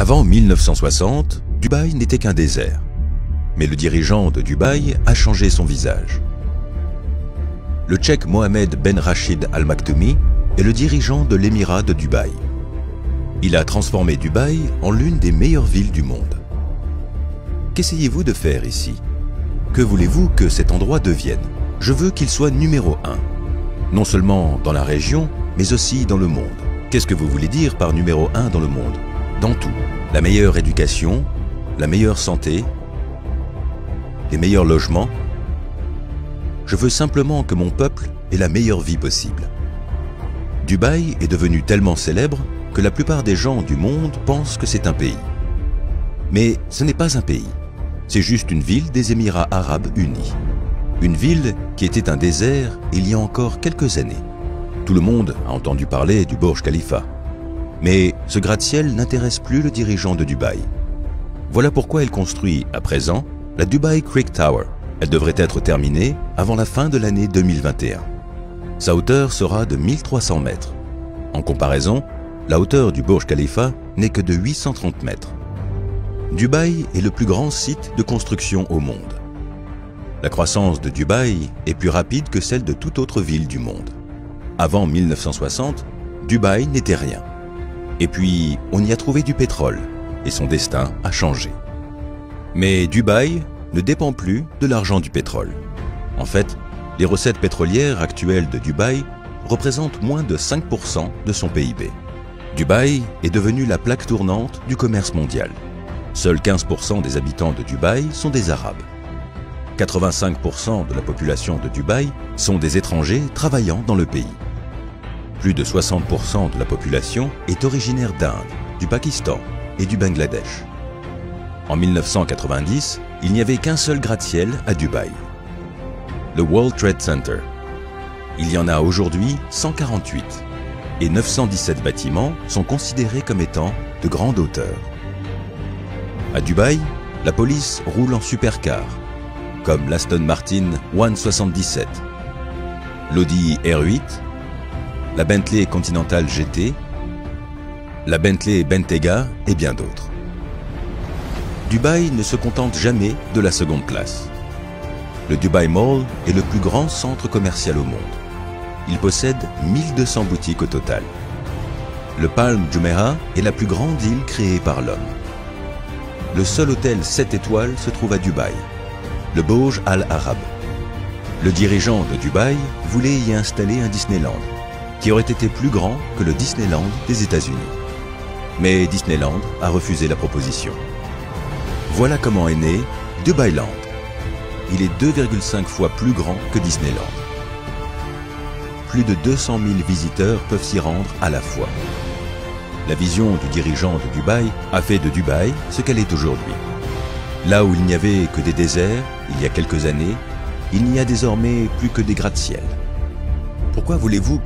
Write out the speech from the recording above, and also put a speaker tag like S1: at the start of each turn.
S1: Avant 1960, Dubaï n'était qu'un désert. Mais le dirigeant de Dubaï a changé son visage. Le Tchèque Mohamed Ben Rachid Al Maktoumi est le dirigeant de l'émirat de Dubaï. Il a transformé Dubaï en l'une des meilleures villes du monde. Qu'essayez-vous de faire ici? Que voulez-vous que cet endroit devienne? Je veux qu'il soit numéro 1. Non seulement dans la région, mais aussi dans le monde. Qu'est-ce que vous voulez dire par numéro 1 dans le monde? Dans tout. La meilleure éducation, la meilleure santé, les meilleurs logements. Je veux simplement que mon peuple ait la meilleure vie possible. Dubaï est devenu tellement célèbre que la plupart des gens du monde pensent que c'est un pays. Mais ce n'est pas un pays. C'est juste une ville des Émirats Arabes Unis. Une ville qui était un désert il y a encore quelques années. Tout le monde a entendu parler du Burj Khalifa. Mais ce gratte-ciel n'intéresse plus le dirigeant de Dubaï. Voilà pourquoi il construit, à présent, la Dubai Creek Tower. Elle devrait être terminée avant la fin de l'année 2021. Sa hauteur sera de 1300 mètres. En comparaison, la hauteur du Burj Khalifa n'est que de 830 mètres. Dubaï est le plus grand site de construction au monde. La croissance de Dubaï est plus rapide que celle de toute autre ville du monde. Avant 1960, Dubaï n'était rien. Et puis, on y a trouvé du pétrole, et son destin a changé. Mais Dubaï ne dépend plus de l'argent du pétrole. En fait, les recettes pétrolières actuelles de Dubaï représentent moins de 5% de son PIB. Dubaï est devenue la plaque tournante du commerce mondial. Seuls 15% des habitants de Dubaï sont des Arabes. 85% de la population de Dubaï sont des étrangers travaillant dans le pays. Plus de 60% de la population est originaire d'Inde, du Pakistan et du Bangladesh. En 1990, il n'y avait qu'un seul gratte-ciel à Dubaï, le World Trade Center. Il y en a aujourd'hui 148 et 917 bâtiments sont considérés comme étant de grande hauteur. À Dubaï, la police roule en supercar, comme l'Aston Martin 177, l'Audi R8, la Bentley Continental GT, la Bentley Bentayga et bien d'autres. Dubaï ne se contente jamais de la seconde place. Le Dubai Mall est le plus grand centre commercial au monde. Il possède 1200 boutiques au total. Le Palm Jumeirah est la plus grande île créée par l'homme. Le seul hôtel 7 étoiles se trouve à Dubaï, le Burj Al Arab. Le dirigeant de Dubaï voulait y installer un Disneyland, qui aurait été plus grand que le Disneyland des États-Unis. Mais Disneyland a refusé la proposition. Voilà comment est né Dubailand. Il est 2,5 fois plus grand que Disneyland. Plus de 200 000 visiteurs peuvent s'y rendre à la fois. La vision du dirigeant de Dubaï a fait de Dubaï ce qu'elle est aujourd'hui. Là où il n'y avait que des déserts, il y a quelques années, il n'y a désormais plus que des gratte-ciel. Pourquoi voulez-vous que